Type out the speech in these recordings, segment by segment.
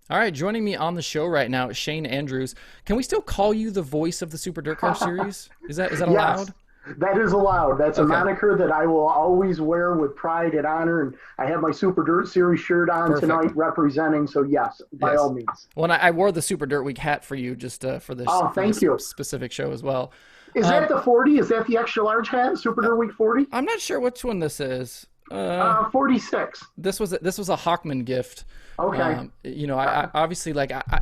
All right, joining me on the show right now is Shane Andrews. Can we still call you the voice of the Super DIRTRACKR Series? Is that Yes, allowed? that is allowed. That's a Okay, moniker that I will always wear with pride and honor. And I have my Super Dirt Series shirt on perfect. tonight representing. So, yes, by all Yes. means. Well, and I wore the Super Dirt Week hat for you just Oh, for thank this you. specific show as well. Is that Um, the 40? Is that the extra large hat, Super Dirt Week 40? I'm not sure which one this is. 46. This was a Hawkman gift. Okay. I obviously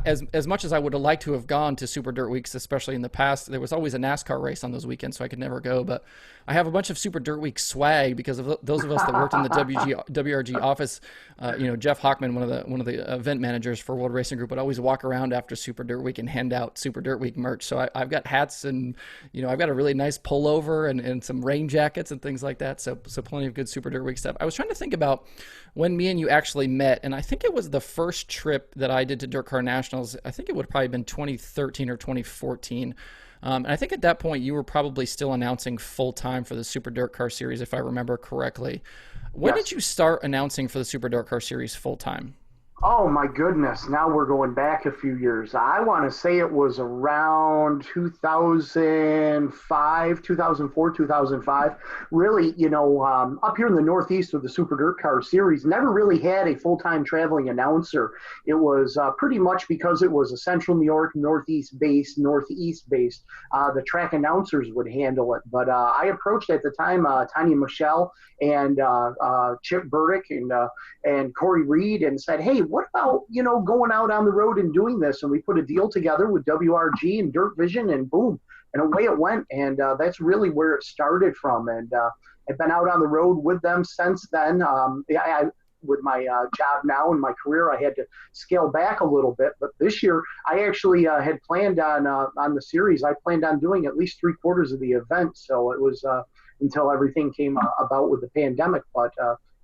as much as I would have liked to have gone to Super Dirt Weeks, especially in the past, there was always a NASCAR race on those weekends, so I could never go. But I have a bunch of Super Dirt Week swag because of those of us that worked in the WRG office. Jeff Hockman, one of the event managers for World Racing Group, would always walk around after Super Dirt Week and hand out Super Dirt Week merch. So I've got hats and I've got a really nice pullover and some rain jackets and things like that. So plenty of good Super Dirt Week stuff. I was trying to think about when me and you actually met, and I think it was the first trip that I did to DIRTCAR Nationals. I think it would have probably been 2013 or 2014. And I think at that point you were probably still announcing full time for the Super DIRTCAR Series, if I remember correctly. When did Yes. you start announcing for the Super DIRTCAR Series full time? Oh my goodness. Now we're going back a few years. I want to say it was around 2005, 2004, 2005. Really, up here in the Northeast with the Super Dirt Car Series, never really had a full-time traveling announcer. It was pretty much because it was a Central New York, Northeast based. The track announcers would handle it. But I approached at the time Tanya Michelle and Chip Burdick and Corey Reed and said, hey, what about, going out on the road and doing this? And we put a deal together with WRG and Dirt Vision and boom, and away it went. And that's really where it started from. And I've been out on the road with them since then. With my job now and my career, I had to scale back a little bit. But this year, I actually had planned on the series. I planned on doing at least three-quarters of the event. So it was until everything came about with the pandemic. But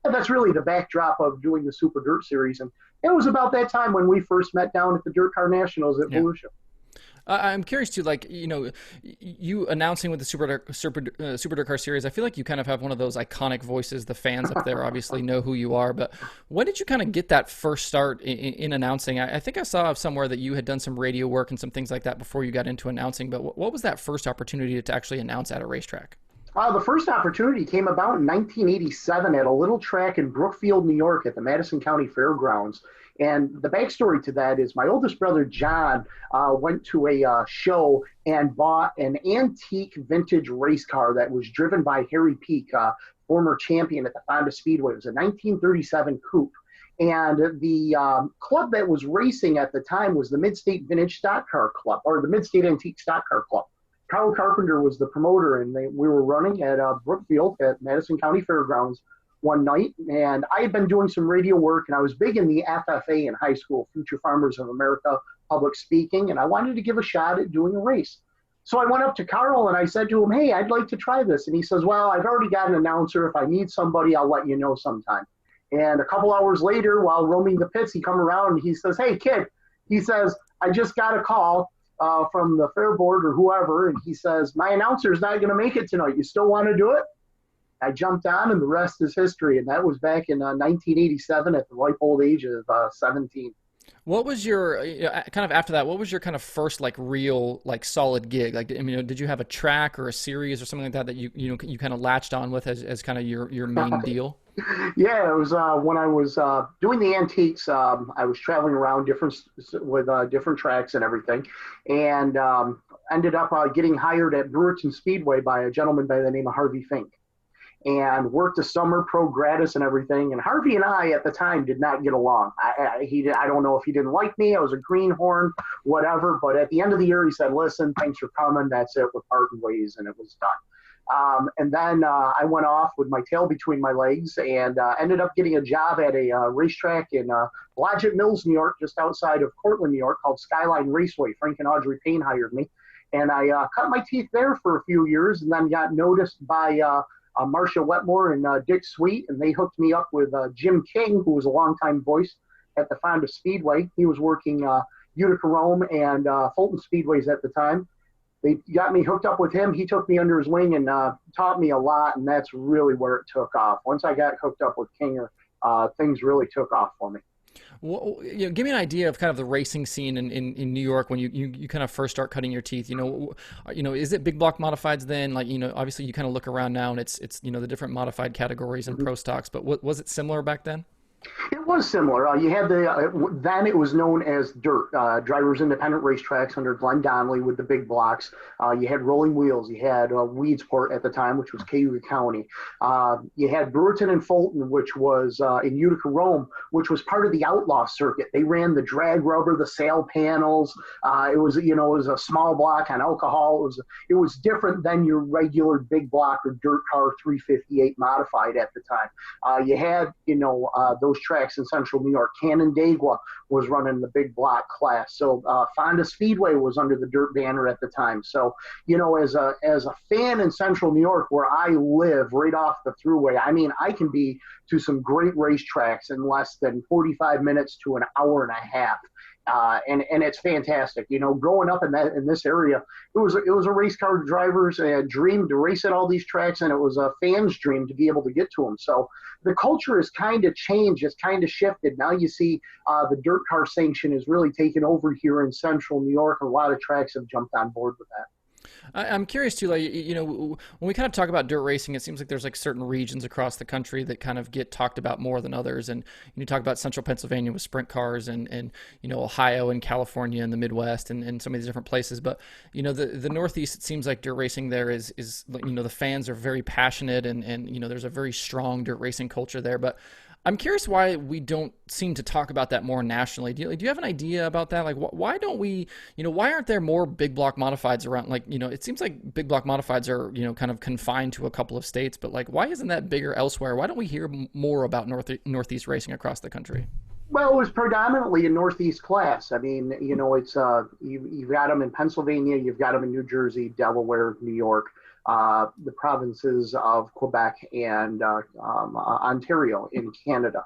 and that's really the backdrop of doing the Super Dirt Series. And it was about that time when we first met down at the DIRTCAR Nationals at Yeah. Volusia. I'm curious too, you announcing with the Super DIRTCAR Series. I feel like you kind of have one of those iconic voices. The fans up there obviously know who you are. But when did you kind of get that first start in announcing? I think I saw somewhere that you had done some radio work and some things like that before you got into announcing. But what was that first opportunity to actually announce at a racetrack? The first opportunity came about in 1987 at a little track in Brookfield, New York at the Madison County Fairgrounds. And the backstory to that is my oldest brother, John, went to a show and bought an antique vintage race car that was driven by Harry Peak, former champion at the Honda Speedway. It was a 1937 coupe. And the club that was racing at the time was the Mid-State Vintage Stock Car Club, or the Mid-State Antique Stock Car Club. Carl Carpenter was the promoter, and we were running at Brookfield at Madison County Fairgrounds one night. And I had been doing some radio work, and I was big in the FFA in high school, Future Farmers of America, public speaking, and I wanted to give a shot at doing a race. So I went up to Carl and I said to him, hey, I'd like to try this. And he says, well, I've already got an announcer. If I need somebody, I'll let you know sometime. And a couple hours later, while roaming the pits, he come around and he says, hey, kid, he says, I just got a call from the fair board or whoever, and he says, my announcer's not going to make it tonight. You still want to do it? I jumped on, and the rest is history. And that was back in 1987 at the ripe old age of 17. What was your kind of after that? What was your kind of first real solid gig? Did you have a track or a series or something like that that you kind of latched on with as kind of your main deal? Yeah, it was when I was doing the antiques. I was traveling around with different tracks and everything, and ended up getting hired at Brewerton Speedway by a gentleman by the name of Harvey Fink, and worked a summer pro gratis and everything. And Harvey and I at the time did not get along. I don't know if he didn't like me. I was a greenhorn, whatever. But at the end of the year, he said, "Listen, thanks for coming. That's it. We're parting ways," and it was done. And then I went off with my tail between my legs and ended up getting a job at a racetrack in Blodgett Mills, New York, just outside of Cortland, New York, called Skyline Raceway. Frank and Audrey Payne hired me. And I cut my teeth there for a few years and then got noticed by Marcia Wetmore and Dick Sweet. And they hooked me up with Jim King, who was a longtime voice at the Fonda Speedway. He was working Utica Rome and Fulton Speedways at the time. They got me hooked up with him. He took me under his wing and taught me a lot, and that's really where it took off. Once I got hooked up with Kinger, things really took off for me. Give me an idea of kind of the racing scene in New York when you kind of first start cutting your teeth. Is it big block modifieds then? Like, obviously you kind of look around now and it's the different modified categories and pro stocks, but was it similar back then? It was similar. You had then it was known as dirt, drivers independent racetracks under Glenn Donnelly with the big blocks. You had Rolling Wheels. You had Weedsport at the time, which was Cayuga County. You had Brewerton and Fulton, which was in Utica, Rome, which was part of the Outlaw circuit. They ran the drag rubber, the sail panels. It was a small block on alcohol. It was different than your regular big block or dirt car 358 modified at the time. You had those tracks in central New York. Canandaigua was running the big block class. So Fonda Speedway was under the dirt banner at the time. So, as a fan in central New York where I live right off the thruway, I mean, I can be to some great racetracks in less than 45 minutes to an hour and a half. And it's fantastic. Growing up in this area, it was a race car driver's dream to race at all these tracks, and it was a fan's dream to be able to get to them. So the culture has kind of changed, it's kind of shifted. Now you see the dirt car sanction is really taken over here in central New York, and a lot of tracks have jumped on board with that. I'm curious too, like, when we kind of talk about dirt racing, it seems like there's like certain regions across the country that kind of get talked about more than others. And you talk about central Pennsylvania with sprint cars and Ohio and California and the Midwest and some of these different places. But, the Northeast, it seems like dirt racing there is the fans are very passionate and there's a very strong dirt racing culture there. But I'm curious why we don't seem to talk about that more nationally. Do you have an idea about that? Like, why don't we, why aren't there more big block modifieds around? Like, it seems like big block modifieds are, kind of confined to a couple of states, but like, why isn't that bigger elsewhere? Why don't we hear more about Northeast racing across the country? Well, it was predominantly a Northeast class. I mean, it's you've got them in Pennsylvania, you've got them in New Jersey, Delaware, New York, the provinces of Quebec and Ontario in Canada.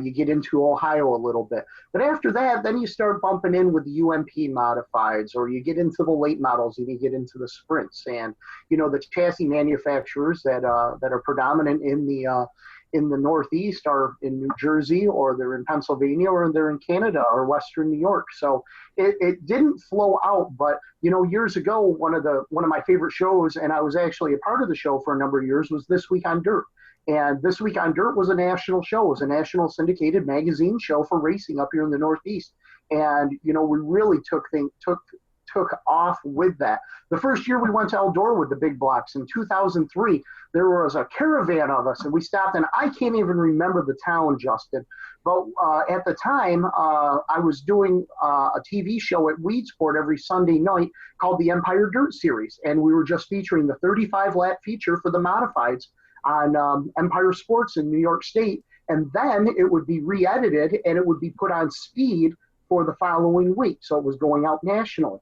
You get into Ohio a little bit. But after that, then you start bumping in with the UMP modifieds, or you get into the late models and you get into the sprints. And, the chassis manufacturers that are predominant in the Northeast are in New Jersey, or they're in Pennsylvania, or they're in Canada or Western New York. So it didn't flow out. But, years ago, one of my favorite shows, and I was actually a part of the show for a number of years, was This Week on Dirt. And This Week on Dirt was a national show. It was a national syndicated magazine show for racing up here in the Northeast. And, we really took off with that. The first year we went to Eldora with the big blocks in 2003, there was a caravan of us and we stopped, and I can't even remember the town, Justin, but at the time I was doing a TV show at Weedsport every Sunday night called the Empire Dirt Series, and we were just featuring the 35 lap feature for the modifieds on Empire Sports in New York State, and then it would be re-edited and it would be put on Speed for the following week, so it was going out nationally.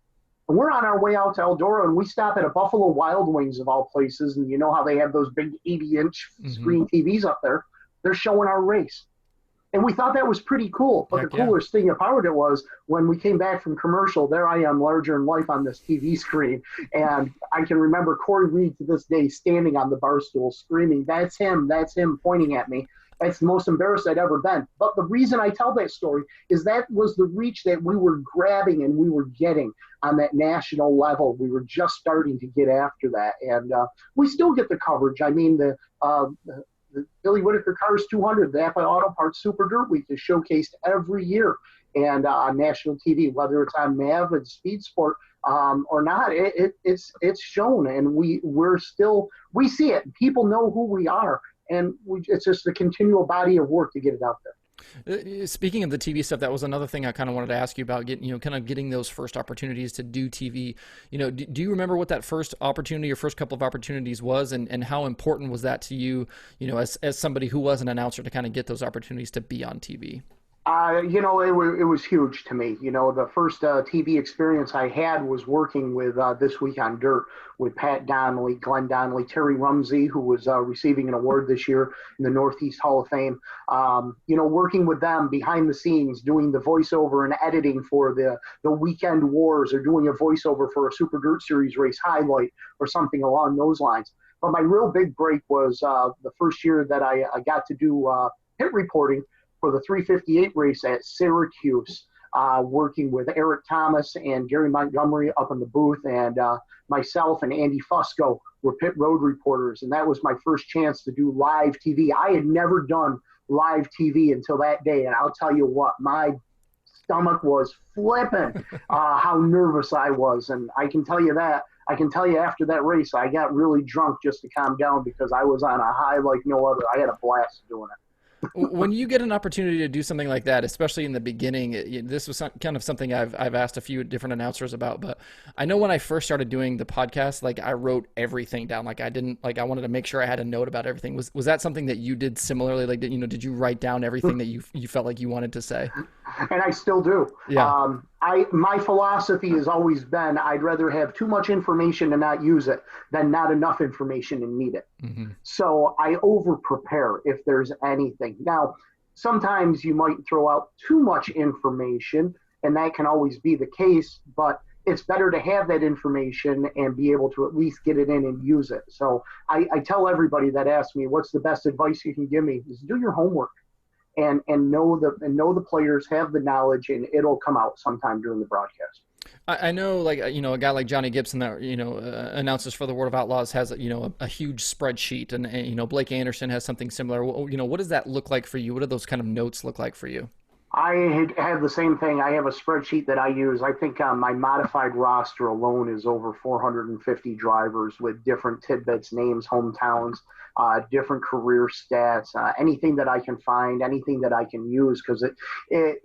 And we're on our way out to Eldora, and we stop at a Buffalo Wild Wings of all places. And you know how they have those big 80-inch screen TVs up there? They're showing our race. And we thought that was pretty cool. But the coolest thing about it was when we came back from commercial, there I am larger in life on this TV screen. And I can remember Corey Reed to this day standing on the bar stool screaming, that's him, pointing at me. That's the most embarrassed I'd ever been. But the reason I tell that story is that was the reach that we were grabbing and we were getting on that national level. We were just starting to get after that. And we still get the coverage. I mean, the Billy Whitaker Cars 200, the Apple Auto Parts Super Dirt Week is showcased every year and on national TV, whether it's on MAV and Speed Sport or not. It's shown, and we see it. People know who we are. And it's just a continual body of work to get it out there. Speaking of the TV stuff, that was another thing I kind of wanted to ask you about, getting those first opportunities to do TV. Do you remember what that first opportunity or first couple of opportunities was, and how important was that to you, as somebody who was an announcer, to kind of get those opportunities to be on TV? It was huge to me. The first TV experience I had was working with This Week on Dirt with Pat Donnelly, Glenn Donnelly, Terry Rumsey, who was receiving an award this year in the Northeast Hall of Fame. Working with them behind the scenes, doing the voiceover and editing for the Weekend Wars, or doing a voiceover for a Super Dirt Series race highlight or something along those lines. But my real big break was the first year that I got to do pit reporting for the 358 race at Syracuse, working with Eric Thomas and Gary Montgomery up in the booth, and myself and Andy Fusco were pit road reporters, and that was my first chance to do live TV. I had never done live TV until that day, and I'll tell you what, my stomach was flipping how nervous I was, and I can tell you after that race, I got really drunk just to calm down because I was on a high like no other. I had a blast doing it. When you get an opportunity to do something like that, especially in the beginning, this was kind of something I've asked a few different announcers about, but I know when I first started doing the podcast, like I wrote everything down. Like I wanted to make sure I had a note about everything. Was that something that you did similarly? Like, did you write down everything that you felt like you wanted to say? And I still do. Yeah. My philosophy has always been I'd rather have too much information and not use it than not enough information and need it. Mm-hmm. So I over prepare if there's anything. Now, sometimes you might throw out too much information, and that can always be the case, but it's better to have that information and be able to at least get it in and use it. So I tell everybody that asks me, what's the best advice you can give me, is do your homework. And know the players, have the knowledge, and it'll come out sometime during the broadcast. I know, like, a guy like Johnny Gibson that, announces for the World of Outlaws has, a huge spreadsheet, and, Blake Anderson has something similar. What does that look like for you? What do those kind of notes look like for you? I have the same thing. I have a spreadsheet that I use. I think my modified roster alone is over 450 drivers with different tidbits, names, hometowns, different career stats, anything that I can find, anything that I can use, because it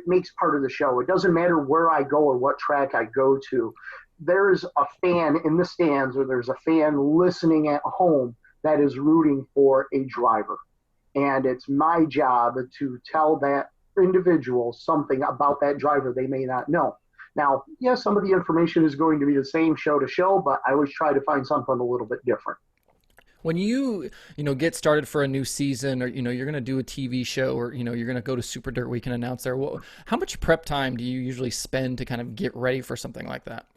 makes part of the show. It doesn't matter where I go or what track I go to. There's a fan in the stands, or there's a fan listening at home that is rooting for a driver. And it's my job to tell that individual something about that driver they may not know. Now, yes, some of the information is going to be the same show to show, but I always try to find something a little bit different. When you get started for a new season, or you're going to do a TV show, or you're going to go to Super Dirt Week and announce there, how much prep time do you usually spend to kind of get ready for something like that?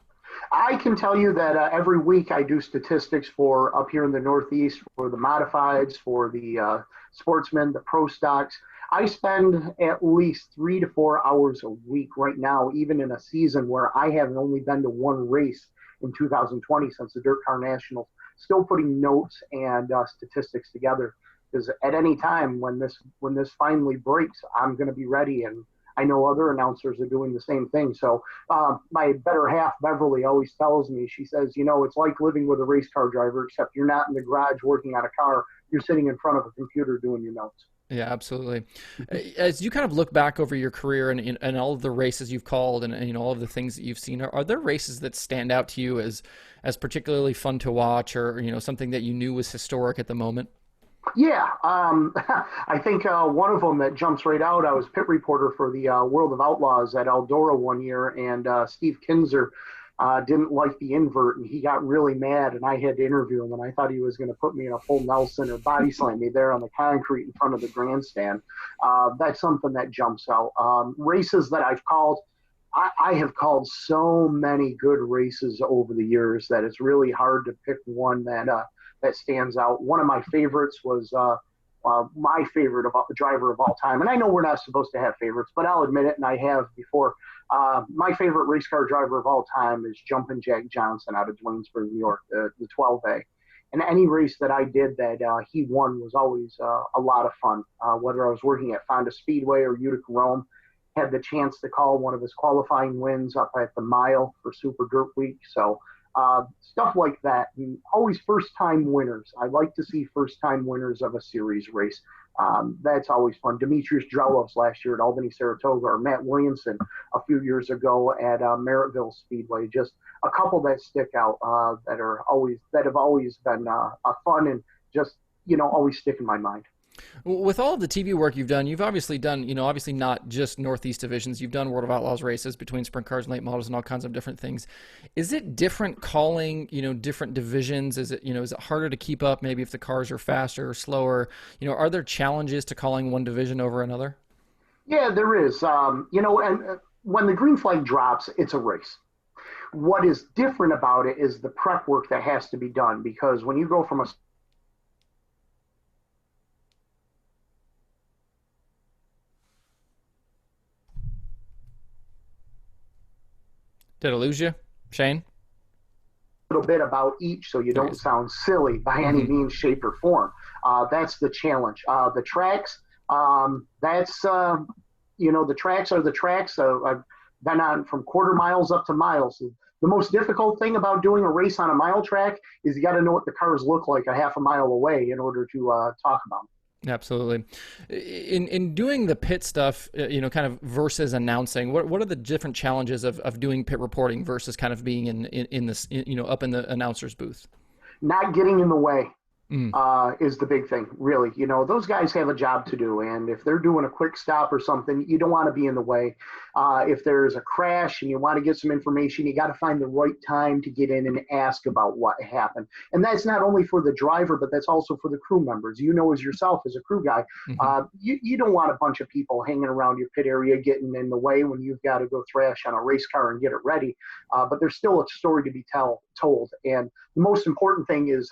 I can tell you that every week I do statistics for up here in the Northeast, for the modifieds, for the sportsmen, the pro stocks. I spend at least 3 to 4 hours a week right now, even in a season where I haven't only been to one race in 2020 since the DIRTRACKR Nationals, still putting notes and statistics together. Because at any time when this finally breaks, I'm going to be ready, and I know other announcers are doing the same thing. So my better half, Beverly, always tells me, she says, it's like living with a race car driver, except you're not in the garage working on a car. You're sitting in front of a computer doing your notes. Yeah, absolutely. As you kind of look back over your career and all of the races you've called and all of the things that you've seen, are there races that stand out to you as particularly fun to watch, or something that you knew was historic at the moment? Yeah, I think one of them that jumps right out, I was pit reporter for the World of Outlaws at Eldora one year, and Steve Kinzer didn't like the invert, and he got really mad, and I had to interview him, and I thought he was going to put me in a full Nelson or body slam me there on the concrete in front of the grandstand. That's something that jumps out. Races that I've called, I have called so many good races over the years that it's really hard to pick one that stands out. One of my favorites was my favorite driver of all time. And I know we're not supposed to have favorites, but I'll admit it, and I have before. My favorite race car driver of all time is Jumpin' Jack Johnson out of Duanesburg, New York, the 12A. And any race that I did that he won was always a lot of fun. Whether I was working at Fonda Speedway or Utica Rome, had the chance to call one of his qualifying wins up at the mile for Super Dirt Week. So stuff like that, and always first-time winners. I like to see first-time winners of a series race. That's always fun. Demetrius Drelos last year at Albany, Saratoga, or Matt Williamson a few years ago at Merrittville Speedway. Just a couple that stick out that have always been a fun and just always stick in my mind. With all of the TV work you've done, you've obviously done, obviously not just Northeast divisions. You've done World of Outlaws races between sprint cars and late models and all kinds of different things. Is it different calling, different divisions? Is it harder to keep up maybe if the cars are faster or slower? Are there challenges to calling one division over another? Yeah, there is. And when the green flag drops, it's a race. What is different about it is the prep work that has to be done, because when you go from a Did I lose you, Shane? Little bit about each so you There he don't is. sound silly by any Hmm. means, shape, or form. That's the challenge. The tracks, that's, the tracks are the tracks. I've been on from quarter miles up to miles. The most difficult thing about doing a race on a mile track is you got to know what the cars look like a half a mile away in order to talk about them. Absolutely. In doing the pit stuff, kind of versus announcing, what are the different challenges of doing pit reporting versus kind of being in this, up in the announcer's booth? Not getting in the way. Mm. Is the big thing, really. Those guys have a job to do, and if they're doing a quick stop or something, you don't want to be in the way. If there's a crash and you want to get some information, you got to find the right time to get in and ask about what happened. And that's not only for the driver, but that's also for the crew members. As yourself as a crew guy, Hmm. you don't want a bunch of people hanging around your pit area getting in the way when you've got to go thrash on a race car and get it ready. But there's still a story to be told, and the most important thing is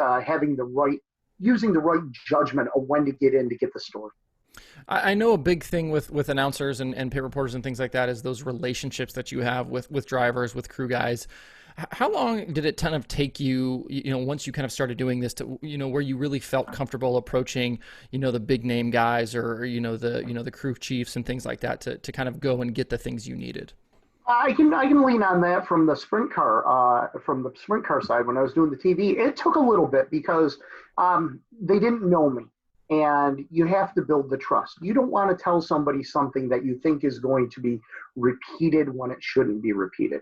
using the right judgment of when to get in to get the story. I know a big thing with announcers and pit reporters and things like that is those relationships that you have with drivers, with crew guys. How long did it kind of take you, once you kind of started doing this to, where you really felt comfortable approaching, the big name guys or, the crew chiefs and things like that to kind of go and get the things you needed? I can lean on that from the sprint car side. When I was doing the TV, it took a little bit because they didn't know me, and you have to build the trust. You don't want to tell somebody something that you think is going to be repeated when it shouldn't be repeated.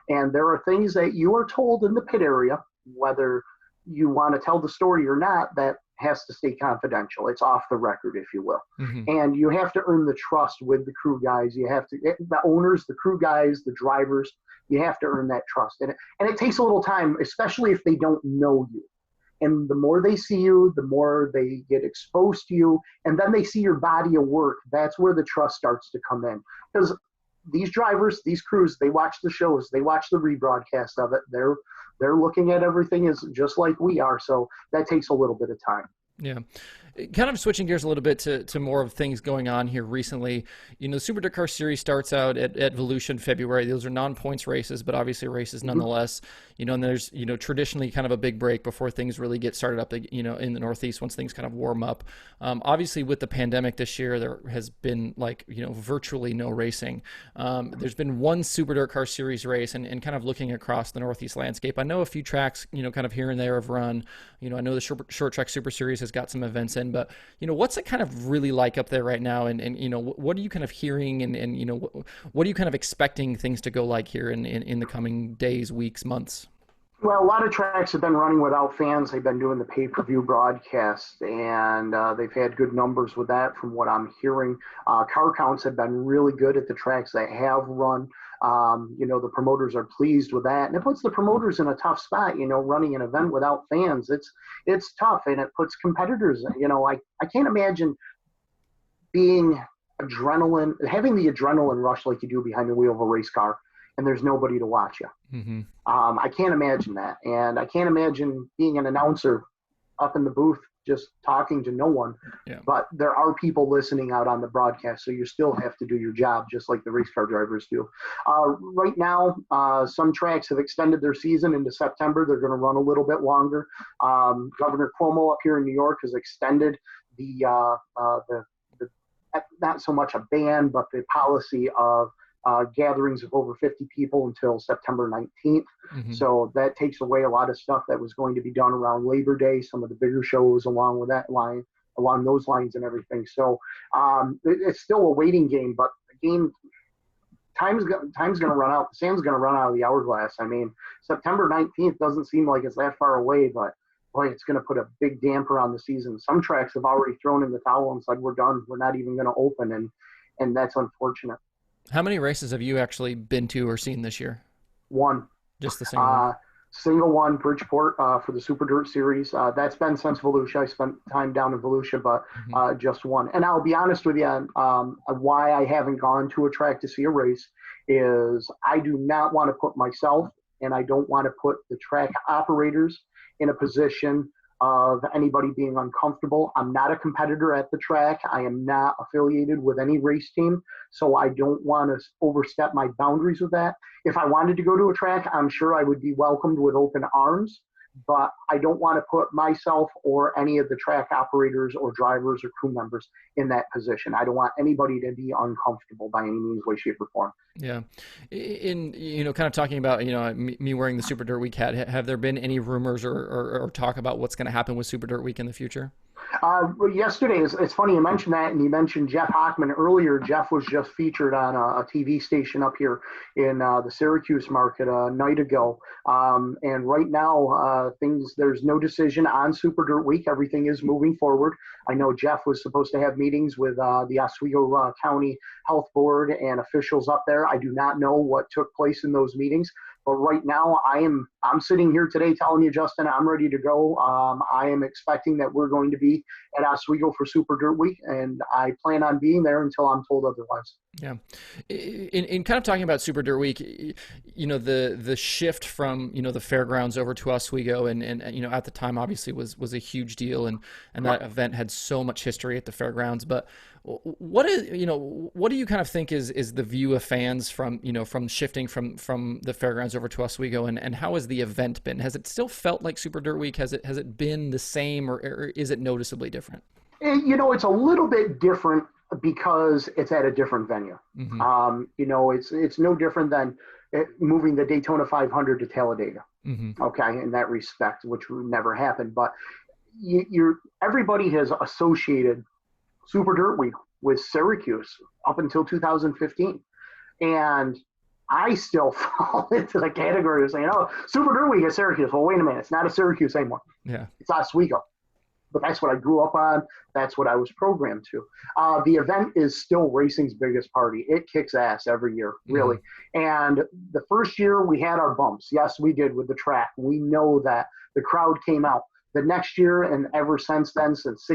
And there are things that you are told in the pit area, whether you want to tell the story or not, that has to stay confidential. It's off the record, if you will. Hmm. And you have to earn the trust with the crew guys. The owners, the crew guys, the drivers, you have to earn that trust. And it takes a little time, especially if they don't know you. And the more they see you, the more they get exposed to you. And then they see your body of work. That's where the trust starts to come in. Because these drivers, these crews, they watch the shows, they watch the rebroadcast of it. They're looking at everything as just like we are. So that takes a little bit of time. Yeah. Kind of switching gears a little bit to more of things going on here recently. The Super DIRTRACKR Series starts out at Volusia in February. Those are non-points races, but obviously races Mm-hmm. nonetheless. And there's, traditionally kind of a big break before things really get started up, in the Northeast once things kind of warm up. Obviously with the pandemic this year, there has been virtually no racing. There's been one Super DIRTRACKR Series race and kind of looking across the Northeast landscape. I know a few tracks, kind of here and there have run. I know the Short Track Super Series has got some events in, but what's it kind of really like up there right now, and what are you kind of hearing, and what are you kind of expecting things to go like here in the coming days, weeks, months? Well, a lot of tracks have been running without fans. They've been doing the pay-per-view broadcast, and they've had good numbers with that from what I'm hearing. Car counts have been really good at the tracks that have run. The promoters are pleased with that, and it puts the promoters in a tough spot. Running an event without fans, it's tough, and it puts competitors. I can't imagine being having the adrenaline rush like you do behind the wheel of a race car, and there's nobody to watch you. Hmm. I can't imagine that. And I can't imagine being an announcer up in the booth just talking to no one. Yeah. But there are people listening out on the broadcast, so you still have to do your job just like the race car drivers do. Right now, some tracks have extended their season into September. They're going to run a little bit longer. Governor Cuomo up here in New York has extended the not so much a ban, but the policy of gatherings of over 50 people until September 19th. Hmm. So that takes away a lot of stuff that was going to be done around Labor Day, some of the bigger shows along those lines and everything. So it's still a waiting game, but the game time's going to run out. The sand's going to run out of the hourglass. I mean, September 19th doesn't seem like it's that far away, but boy, it's going to put a big damper on the season. Some tracks have already thrown in the towel and said, we're done. We're not even going to open. And that's unfortunate. How many races have you actually been to or seen this year? One. Just the single one? Single one, Bridgeport for the Super Dirt Series. That's been since Volusia. I spent time down in Volusia, but Hmm. just one. And I'll be honest with you, why I haven't gone to a track to see a race is I do not want to put myself and I don't want to put the track operators in a position of anybody being uncomfortable. I'm not a competitor at the track. I am not affiliated with any race team, so I don't want to overstep my boundaries with that. If I wanted to go to a track, I'm sure I would be welcomed with open arms, but I don't want to put myself or any of the track operators or drivers or crew members in that position. I don't want anybody to be uncomfortable by any means, way, shape, or form. Yeah. In, kind of talking about, me wearing the Super Dirt Week hat, have there been any rumors or talk about what's going to happen with Super Dirt Week in the future? Yesterday, it's funny you mentioned that, and you mentioned Jeff Hockman earlier. Jeff was just featured on a TV station up here in the Syracuse market a night ago. And right now, there's no decision on Super Dirt Week. Everything is moving forward. I know Jeff was supposed to have meetings with the Oswego County Health Board and officials up there. I do not know what took place in those meetings. But right now, I'm sitting here today telling you, Justin, I'm ready to go. I am expecting that we're going to be at Oswego for Super Dirt Week, and I plan on being there until I'm told otherwise. Yeah. In kind of talking about Super Dirt Week, the shift from, the fairgrounds over to Oswego and at the time obviously was a huge deal, and that event had so much history at the fairgrounds. But what do you kind of think is the view of fans from shifting from the fairgrounds over to Oswego, and how has the event been? Has it still felt like Super Dirt Week? Has it been the same, or is it noticeably different? It's a little bit different because it's at a different venue. Mm-hmm. It's no different than moving the Daytona 500 to Talladega. Mm-hmm. Okay, in that respect, which would never happen. But everybody has associated Super Dirt Week with Syracuse up until 2015, and I still fall into the category of saying, "Oh, Super Dirt Week at Syracuse." Well, wait a minute, it's not a Syracuse anymore. Yeah, it's Oswego. But that's what I grew up on. That's what I was programmed to. The event is still racing's biggest party. It kicks ass every year, really. Mm-hmm. And the first year we had our bumps. Yes, we did with the track. We know that the crowd came out. The next year and ever since then, since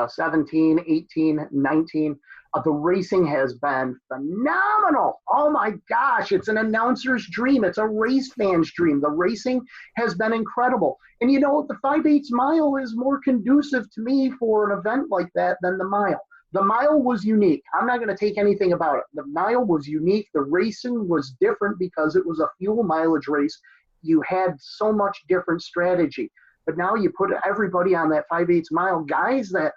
17, 18, 19, the racing has been phenomenal. Oh my gosh, it's an announcer's dream. It's a race fan's dream. The racing has been incredible. And the 5/8 mile is more conducive to me for an event like that than the mile. The mile was unique. I'm not going to take anything about it. The mile was unique. The racing was different because it was a fuel mileage race. You had so much different strategy. But now you put everybody on that 5/8 mile, guys that,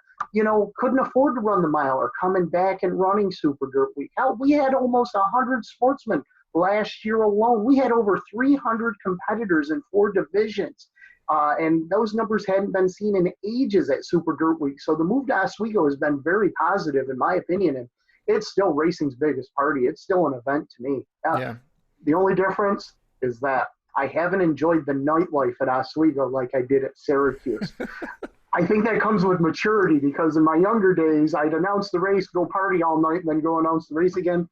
couldn't afford to run the mile are coming back and running Super Dirt Week. Hell, we had almost 100 sportsmen last year alone. We had over 300 competitors in 4 divisions. And those numbers hadn't been seen in ages at Super Dirt Week. So the move to Oswego has been very positive, in my opinion. And it's still racing's biggest party. It's still an event to me. Yeah. The only difference is that I haven't enjoyed the nightlife at Oswego like I did at Syracuse. I think that comes with maturity, because in my younger days, I'd announce the race, go party all night, and then go announce the race again.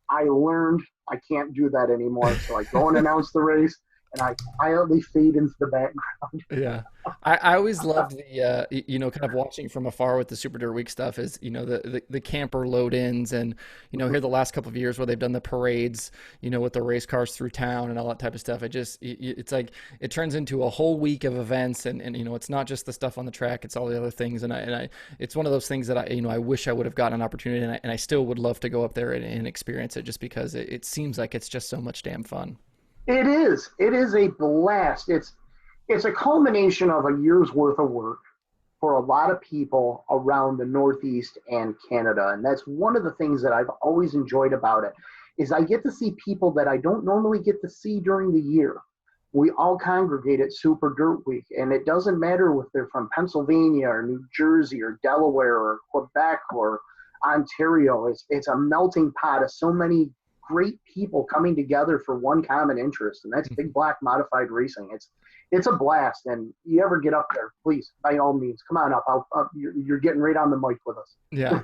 I learned I can't do that anymore. So I go and announce the race, and I quietly fade into the background. Yeah. I always loved the, kind of watching from afar with the Super Dirt Week stuff is, the camper load-ins and, here the last couple of years where they've done the parades, with the race cars through town and all that type of stuff. It's like, it turns into a whole week of events and it's not just the stuff on the track, it's all the other things. And it's one of those things that I wish I would have gotten an opportunity, and I still would love to go up there and experience it, just because it seems like it's just so much damn fun. It is. It is a blast. It's a culmination of a year's worth of work for a lot of people around the Northeast and Canada. And that's one of the things that I've always enjoyed about it, is I get to see people that I don't normally get to see during the year. We all congregate at Super Dirt Week, and it doesn't matter if they're from Pennsylvania or New Jersey or Delaware or Quebec or Ontario. It's a melting pot of so many great people coming together for one common interest, and that's big block modified racing. It's a blast, and you ever get up there, please, by all means, come on up. You're getting right on the mic with us. Yeah.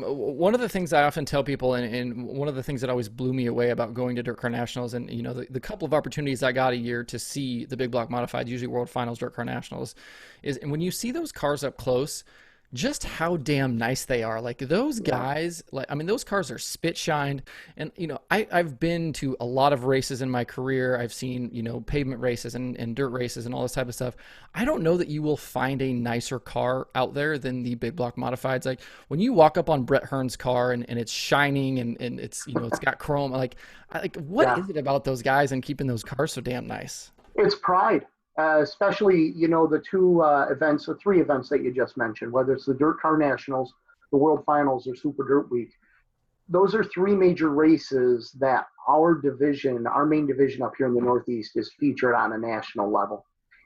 One of the things I often tell people, and one of the things that always blew me away about going to DIRTRACKR Nationals, and the couple of opportunities I got a year to see the big block modified, usually World Finals, DIRTRACKR Nationals, is, and when you see those cars up close, just how damn nice they are. Like those Yeah. guys, like I mean, those cars are spit shined, and I've been to a lot of races in my career. I've seen pavement races and dirt races and all this type of stuff. I don't know that you will find a nicer car out there than the big block modifieds. Like when you walk up on Brett Hearn's car and it's shining and it's it's got chrome. Like what Yeah. is it about those guys and keeping those cars so damn nice? It's pride, especially the two events or three events that you just mentioned, whether it's the Dirt Car Nationals, the World Finals, or Super Dirt Week. Those are three major races that our division, our main division up here in the Northeast, is featured on a national level.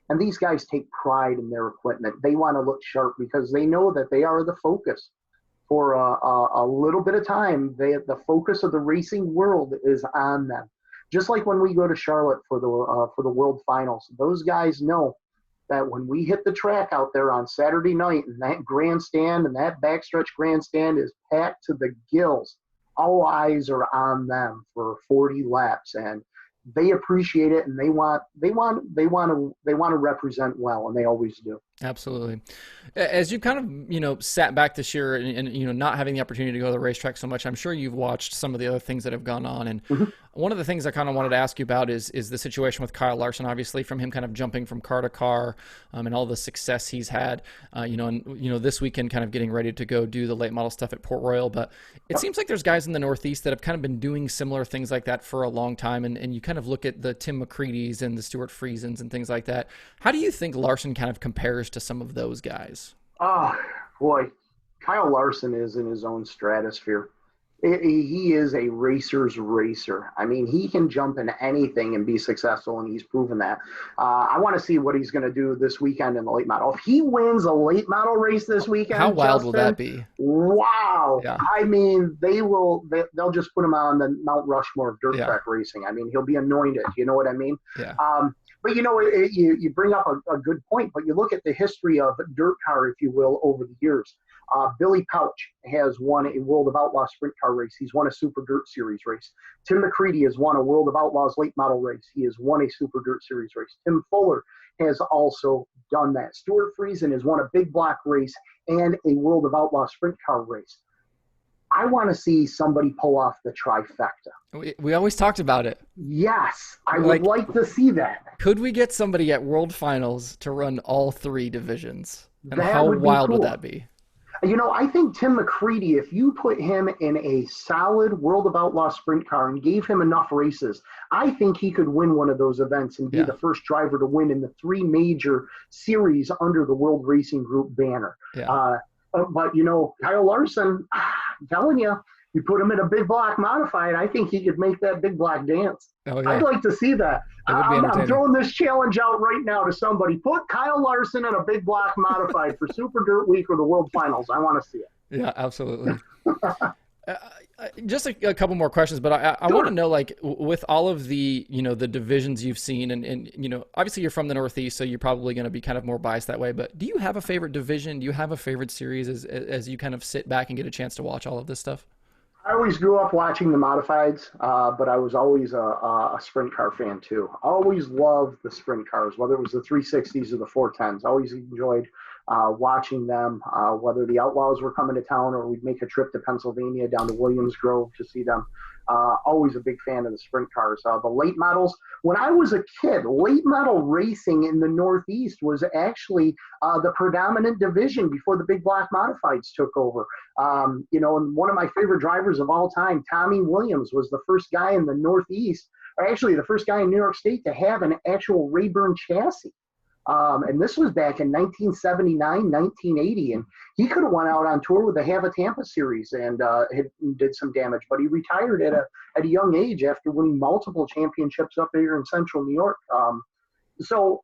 And these guys take pride in their equipment. They want to look sharp because they know that they are the focus for a little bit of time. The focus of the racing world is on them. Just like when we go to Charlotte for the World Finals, those guys know that when we hit the track out there on Saturday night and that grandstand and that backstretch grandstand is packed to the gills, all eyes are on them for 40 laps, and they appreciate it, and they want to represent well, and they always do. Absolutely. As you kind of, sat back this year and not having the opportunity to go to the racetrack so much, I'm sure you've watched some of the other things that have gone on. And Mhm. one of the things I kind of wanted to ask you about is the situation with Kyle Larson, obviously from him kind of jumping from car to car, and all the success he's had, and, this weekend kind of getting ready to go do the late model stuff at Port Royal. But it seems like there's guys in the Northeast that have kind of been doing similar things like that for a long time. And you kind of look at the Tim McCready's and the Stuart Friesens and things like that. How do you think Larson kind of compares to some of those guys? Oh, boy. Kyle Larson is in his own stratosphere. He is a racer's racer. I mean, he can jump in anything and be successful, and he's proven that. I want to see what he's going to do this weekend in the late model. If he wins a late model race this How weekend, wild will that Justin, be? wow. Yeah. I mean, they'll just put him on the Mount Rushmore of dirt Yeah. track racing. I mean, he'll be anointed. You know what I mean? Yeah. But you bring up a good point, but you look at the history of dirt car, if you will, over the years. Billy Pouch has won a World of Outlaws sprint car race. He's won a Super Dirt Series race. Tim McCready has won a World of Outlaws late model race. He has won a Super Dirt Series race. Tim Fuller has also done that. Stuart Friesen has won a big block race and a World of Outlaws sprint car race. I want to see somebody pull off the trifecta. We always talked about it. Yes, I Like, would like to see that. could we get somebody at World Finals to run all three divisions? And That how would be wild would cool. that be? I think Tim McCready, if you put him in a solid World of Outlaws sprint car and gave him enough races, I think he could win one of those events and be Yeah. the first driver to win in the three major series under the World Racing Group banner. Yeah. But Kyle Larson, I'm telling you put him in a big block modified, I think he could make that big block dance. Oh yeah. I'd like to see that. It would be I'm entertaining. throwing this challenge out right now to somebody. Put Kyle Larson in a big block modified for Super Dirt Week or the World Finals. I want to see it. Yeah, absolutely. Just a couple more questions, but I Sure. want to know, like, with all of the, the divisions you've seen, and obviously you're from the Northeast, so you're probably going to be kind of more biased that way, but do you have a favorite division? Do you have a favorite series as you kind of sit back and get a chance to watch all of this stuff? I always grew up watching the modifieds, but I was always a sprint car fan too. I always loved the sprint cars, whether it was the 360s or the 410s. I always enjoyed watching them, whether the Outlaws were coming to town or we'd make a trip to Pennsylvania down to Williams Grove to see them. Always a big fan of the sprint cars. The late models, when I was a kid, late model racing in the Northeast was actually the predominant division before the big block modifieds took over. And one of my favorite drivers of all time, Tommy Williams, was the first guy in the Northeast, or actually the first guy in New York State to have an actual Rayburn chassis. And this was back in 1979, 1980. And he could have went out on tour with the Have a Tampa series and did some damage, but he retired at a young age after winning multiple championships up here in central New York. So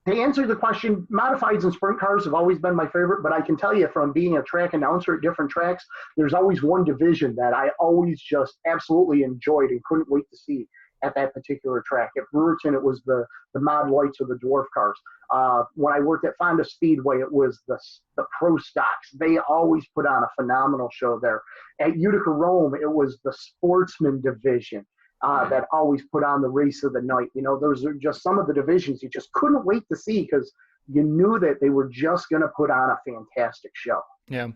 to answer the question, modifieds and sprint cars have always been my favorite, but I can tell you from being a track announcer at different tracks, there's always one division that I always just absolutely enjoyed and couldn't wait to see at that particular track. At Brewerton, it was the mod lights or the dwarf cars. When I worked at Fonda Speedway, it was the pro stocks. They always put on a phenomenal show there. At Utica Rome, it was the sportsman division that always put on the race of the night. Those are just some of the divisions you just couldn't wait to see because you knew that they were just going to put on a fantastic show. Yeah.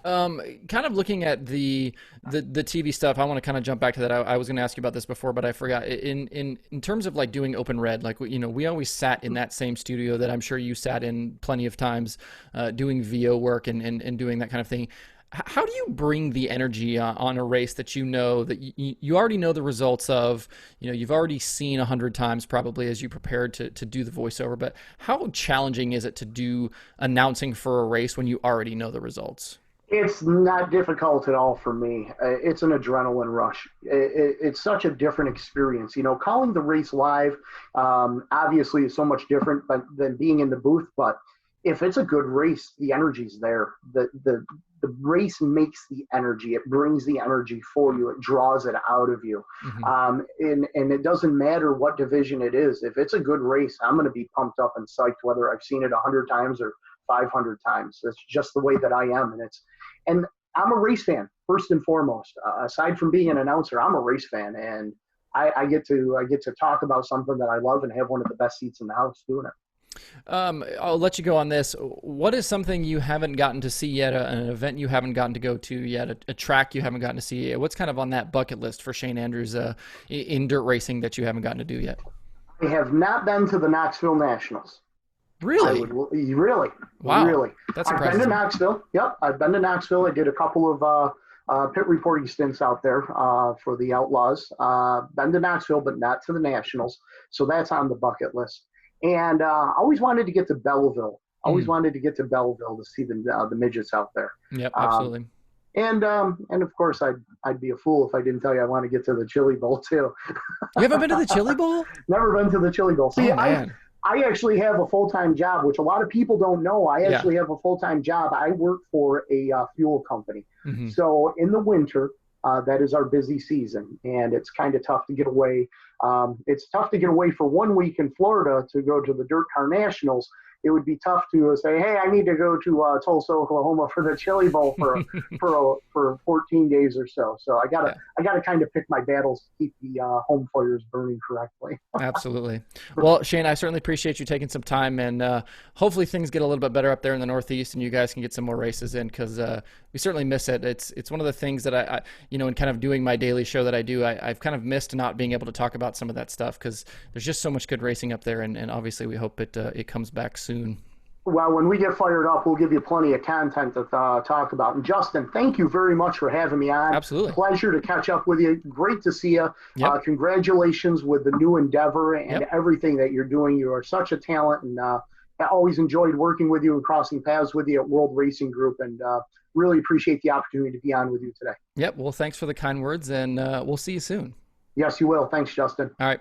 Kind of looking at the TV stuff, I want to kind of jump back to that. I was going to ask you about this before, but I forgot. In terms of like doing Open Red, like, you know, we always sat in that same studio that I'm sure you sat in plenty of times, doing VO work and doing that kind of thing. How do you bring the energy on a race that you know that you already know the results of, you know, you've already seen 100 times probably as you prepared to do the voiceover, but how challenging is it to do announcing for a race when you already know the results? It's not difficult at all for me. It's an adrenaline rush. It's such a different experience. You know, calling the race live, obviously is so much different than being in the booth, but if it's a good race, the energy's there. The race makes the energy. It brings the energy for you. It draws it out of you. Mm-hmm. And it doesn't matter what division it is. If it's a good race, I'm going to be pumped up and psyched, whether I've seen it 100 times or 500 times. That's just the way that I am. And I'm a race fan, first and foremost. Aside from being an announcer, I'm a race fan. And I get to talk about something that I love and have one of the best seats in the house doing it. I'll let you go on this. What is something you haven't gotten to see yet, an event you haven't gotten to go to yet, a track you haven't gotten to see yet? What's kind of on that bucket list for Shane Andrews in dirt racing that you haven't gotten to do yet? I have not been to the Knoxville Nationals. Really? Really? Wow. Really? That's I've impressive. been to Knoxville. Yep, I've been to Knoxville. I did a couple of pit reporting stints out there for the Outlaws. Been to Knoxville, but not to the Nationals. So that's on the bucket list. And always wanted to get to Belleville. Always wanted to get to Belleville to see the midgets out there. Yep, Um, absolutely. and of course, I'd be a fool if I didn't tell you I want to get to the Chili Bowl too. You haven't been to the Chili Bowl? Never been to the Chili Bowl. See, Oh man. I actually have a full-time job, which a lot of people don't know. I Yeah. actually have a full-time job. I work for a fuel company. Hmm. So in the winter, that is our busy season, and it's kind of tough to get away. It's tough to get away for 1 week in Florida to go to the DIRTRACKR Nationals. It would be tough to say, hey, I need to go to Tulsa, Oklahoma for the Chili Bowl for 14 days or so. So I Yeah. gotta kind of pick my battles to keep the home fires burning correctly. Absolutely. Well, Shane, I certainly appreciate you taking some time, and hopefully things get a little bit better up there in the Northeast, and you guys can get some more races in, because we certainly miss it. It's one of the things that I you know, in kind of doing my daily show that I do, I've kind of missed not being able to talk about some of that stuff, because there's just so much good racing up there, and obviously we hope it comes back soon. Well, when we get fired up, we'll give you plenty of content to talk about. And Justin, thank you very much for having me on. Absolutely. Pleasure to catch up with you. Great to see you. Yep. Congratulations with the new endeavor and Yep. everything that you're doing. You are such a talent, and I always enjoyed working with you and crossing paths with you at World Racing Group, and really appreciate the opportunity to be on with you today. Yep. Well, thanks for the kind words, and we'll see you soon. Yes, you will. Thanks, Justin. All right.